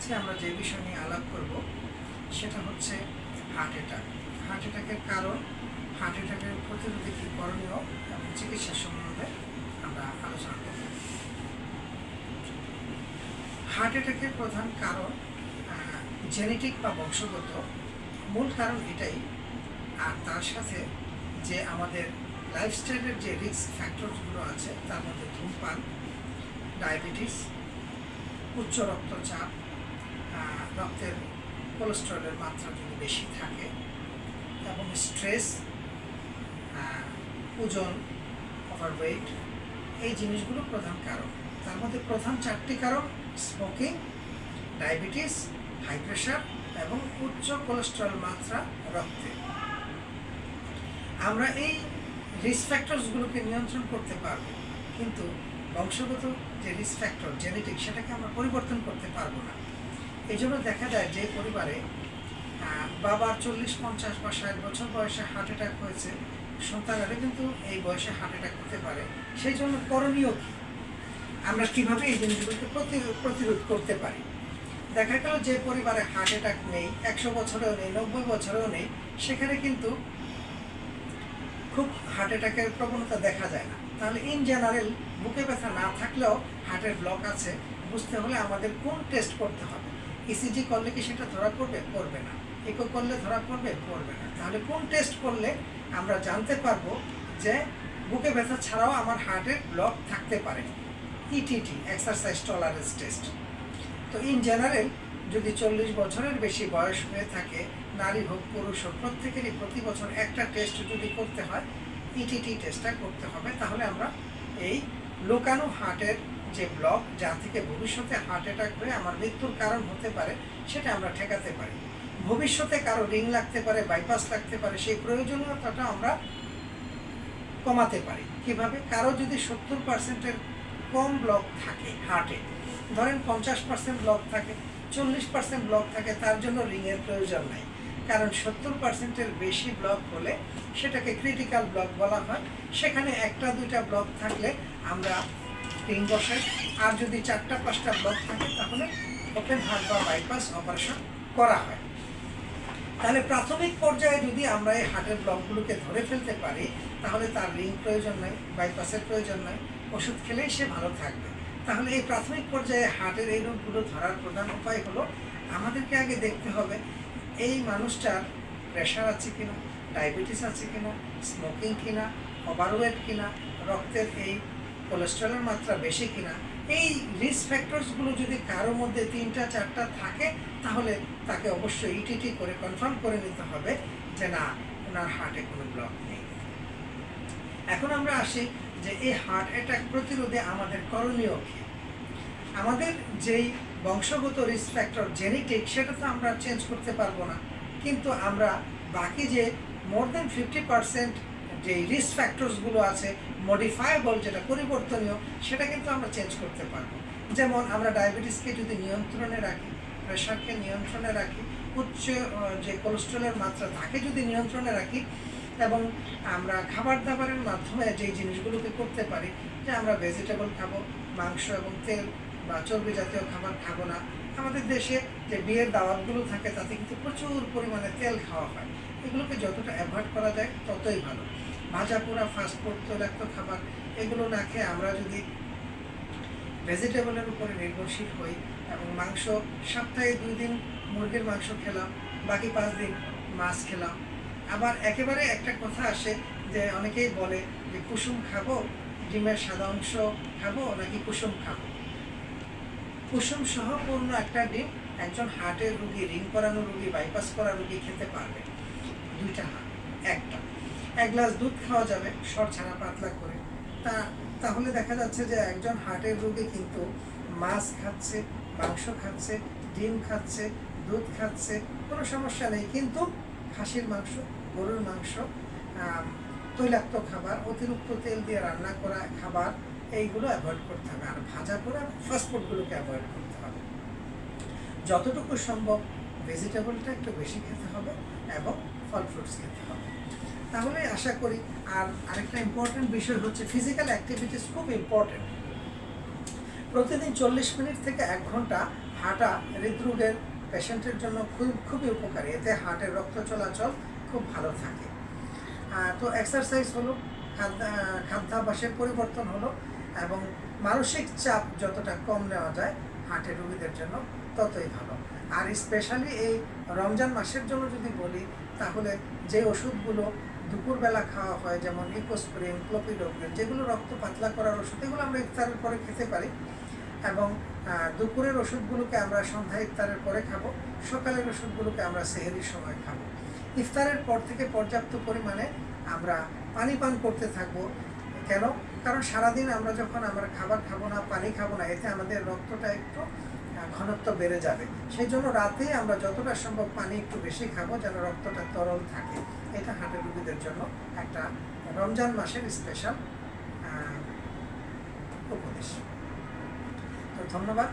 আজকে আমরা যে বিষয় নিয়ে আলাপ করব সেটা হচ্ছে হার্ট অ্যাটাক। হার্ট অ্যাটাকের কারণ, হার্ট অ্যাটাকের প্রতিরোধে কী করণীয় এবং চিকিৎসা সম্বন্ধে আমরা আলোচনা করব। হার্ট অ্যাটাকের প্রধান কারণ জেনেটিক বা বংশগত। মূল কারণ এটাই, আর তার সাথে যে আমাদের লাইফস্টাইলের যে রিস্ক ফ্যাক্টরসগুলো আছে তার মধ্যে ধূমপান, ডায়াবেটিস, উচ্চ রক্তচাপ, রক্তের কোলেস্টেরলের মাত্রা যদি বেশি থাকে এবং স্ট্রেস, ওজন, ওভারওয়েট, এই জিনিসগুলো প্রধান কারণ। তার মধ্যে প্রধান 4টি কারণ: স্মোকিং, ডায়াবেটিস, হাই প্রেশার এবং উচ্চ কোলেস্টেরল মাত্রা রক্তে। আমরা এই রিস্ক ফ্যাক্টরসগুলোকে নিয়ন্ত্রণ করতে পারবো, কিন্তু বংশগত যে রিস্ক ফ্যাক্টর জেনেটিক সেটাকে আমরা পরিবর্তন করতে পারবো না। এই জন্য দেখা যায় যে পরিবারে বাবার 40, 50 বা 60 বছর বয়সে হার্ট অ্যাটাক হয়েছে, সন্তানেরও কিন্তু এই বয়সে হার্ট অ্যাটাক হতে পারে। সেই জন্য করণীয় কী, আমরা কীভাবে এই জিনিসগুলোকে প্রতিরোধ করতে পারি? দেখা গেল যে পরিবারে হার্ট অ্যাটাক নেই, 100 বছরেও নেই, 90 বছরেও নেই, সেখানে কিন্তু খুব হার্ট অ্যাটাকের প্রবণতা দেখা যায় না। তাহলে ইন জেনারেল বুকে ব্যথা না থাকলেও হার্টের ব্লক আছে বুঝতে হলে আমাদের কোন টেস্ট করতে হবে? ইসিজি করলে কি সেটা ধরা পড়বে? পড়বে না। ইকো করলে ধরা পড়বে? পড়বে না। তাহলে কোন টেস্ট করলে আমরা জানতে পারবো যে বুকে ব্যথা ছাড়াও আমার হার্টের ব্লক থাকতে পারে? ETT, exercise tolerance test. তো ইন জেনারেল যদি 40 বছরের বেশি বয়স হয়ে থাকে, নারী হোক পুরুষ হোক, প্রত্যেকেরই প্রতি বছর একটা টেস্ট যদি করতে হয়, ইটিটি টেস্টটা করতে হবে। তাহলে আমরা এই লোকানো হার্টের যে ব্লক, যা থেকে ভবিষ্যতে হার্ট অ্যাটাক হয়ে আমার মৃত্যুর কারণ হতে পারে, সেটা আমরা ঠেকাতে পারি। ভবিষ্যতে কারো রিং লাগতে পারে, বাইপাস লাগতে পারে, সেই প্রয়োজনীয়তাটা আমরা কমাতে পারি। কিভাবে? কারো যদি 70%-এর কম ব্লক থাকে হার্টে, ধরেন 50% ব্লক থাকে, 40% ব্লক থাকে, তার জন্য রিংয়ের প্রয়োজন নাই। কারণ 70%-এর বেশি ব্লক হলে সেটাকে ক্রিটিক্যাল ব্লক বলা হয়। সেখানে 1-2টা ব্লক থাকলে আমরা রিং বসাই, আর যদি 4-5টা ব্লক থাকে তাহলে ওপেন হার্ট বা বাইপাস অপারেশন করা হয়। তাহলে প্রাথমিক পর্যায়ে যদি আমরা এই হার্টের ব্লকগুলোকে ধরে ফেলতে পারি, তাহলে তার রিং প্রয়োজন নাই, বাইপাসের প্রয়োজন নাই, ওষুধ খেলেই সে ভালো থাকবে। তাহলে এই প্রাথমিক পর্যায়ে হার্টের এই রোগগুলো ধরার প্রধান উপায় হলো আমাদেরকে আগে দেখতে হবে এই মানুষটার প্রেশার আছে কিনা, ডায়াবেটিস আছে কিনা, স্মোকিং কিনা, ওভারওয়েট কিনা, রক্তের এই কোলেস্টেরলের মাত্রা বেশি কিনা। এই রিস্ক ফ্যাক্টরসগুলো যদি কারোর মধ্যে 3-4টা থাকে, তাহলে তাকে অবশ্যই ইটিটি করে কনফার্ম করে নিতে হবে যে না, ওনার হার্টে কোনো ব্লক নেই। এখন আমরা আসি যে এই হার্ট অ্যাটাক প্রতিরোধে আমাদের করণীয় কী। আমাদের যেই বংশগত রিস্ক ফ্যাক্টর জেনেটিক, সেটা তো আমরা চেঞ্জ করতে পারবো না, কিন্তু আমরা বাকি যে মোর দ্যান 50% যে রিস্ক ফ্যাক্টরসগুলো আছে, মডিফায়েবল, যেটা পরিবর্তনীয়, সেটা কিন্তু আমরা চেঞ্জ করতে পারবো। যেমন আমরা ডায়াবেটিসকে যদি নিয়ন্ত্রণে রাখি, প্রেশারকে নিয়ন্ত্রণে রাখি, উচ্চ যে কোলেস্টেরলের মাত্রা তাকে যদি নিয়ন্ত্রণে রাখি, এবং আমরা খাবার দাবারের মাধ্যমে যেই জিনিসগুলোকে করতে পারি, যে আমরা ভেজিটেবল খাবো, মাংস এবং তেল বা চর্বি জাতীয় খাবার খাবো না। আমাদের দেশে যে বিয়ের দাওয়াতগুলো থাকে তাতে কিন্তু প্রচুর পরিমাণে তেল খাওয়া হয়, এগুলোকে যতটা অ্যাভয়েড করা যায় ততই ভালো। ভাজা পোড়া, ফাস্টফুড, তৈলাক্ত খাবার, এগুলো না খেয়ে আমরা যদি ভেজিটেবলের উপরে নির্ভরশীল হই এবং মাংস, সপ্তাহে 2 দিন মুরগির মাংস খেলাম, বাকি 5 দিন মাছ খেলাম। আবার একেবারে একটা কথা আসে যে অনেকেই বলে যে কুসুম খাবো, ডিমের সাদা অংশ খাবো নাকি কুসুম খাবো। কুসুম সহ পূর্ণ একটা ডিম একজন হার্টের রুগী, রিং করানো রুগী, বাইপাস করা রুগী খেতে পারবে। 2টা হাট, একটা 1 গ্লাস দুধ খাওয়া যাবে সর ছাড়া, পাতলা করে। তাহলে দেখা যাচ্ছে যে একজন হার্টের রোগী কিন্তু মাছ খাচ্ছে, মাংস খাচ্ছে, ডিম খাচ্ছে, দুধ খাচ্ছে, কোনো সমস্যা নেই, কিন্তু খাসির মাংস, গরুর মাংস, তৈলাক্ত খাবার, অতিরিক্ত তেল দিয়ে রান্না করা খাবার, এইগুলো অ্যাভয়েড করতে হবে। আর ভাজা পোড়া ফাস্টফুডগুলোকে অ্যাভয়েড করতে হবে। যতটুকু সম্ভব ভেজিটেবলটা একটু বেশি খেতে হবে এবং ফল ফ্রুটস খেতে হবে। তাহলে আশা করি। আর আরেকটা ইম্পর্টেন্ট বিষয় হচ্ছে ফিজিক্যাল অ্যাক্টিভিটিস খুব ইম্পর্টেন্ট। প্রতিদিন 40 মিনিট থেকে 1 ঘন্টা হাঁটা হৃদরোগের পেশেন্টের জন্য খুবই উপকারী, এতে হার্টের রক্ত চলাচল খুব ভালো থাকে। তো এক্সারসাইজ হলো, খাদ্যাভ্যাসের পরিবর্তন হলো, এবং মানসিক চাপ যতটা কম নেওয়া যায় হার্টের রোগীদের জন্য ততই ভালো। আর স্পেশালি এই রমজান মাসের জন্য যদি বলি, তাহলে যে ওষুধগুলো দুপুরবেলা খাওয়া হয়, যেমন ইকোস্প্রিন, ক্লোপিডোগ্রেন, যেগুলো রক্ত পাতলা করার ওষুধ, এগুলো আমরা ইফতারের পরে খেতে পারি, এবং দুপুরের ওষুধগুলোকে আমরা সন্ধ্যা ইফতারের পরে খাবো, সকালের ওষুধগুলোকে আমরা সেহরির সময় খাবো। ইফতারের পর থেকে পর্যাপ্ত পরিমাণে আমরা পানি পান করতে থাকবো। কেন? কারণ সারাদিন আমরা যখন খাবার খাবো না, পানি খাবো না, এতে আমাদের রক্তটা একটু ঘনত্ব বেড়ে যাবে। সেই জন্য রাতে আমরা যতটা সম্ভব পানি একটু বেশি খাবো, যেন রক্তটা তরল থাকে। এটা হার্টের রোগীদের জন্য একটা রমজান মাসের স্পেশাল উপদেশ। তো ধন্যবাদ।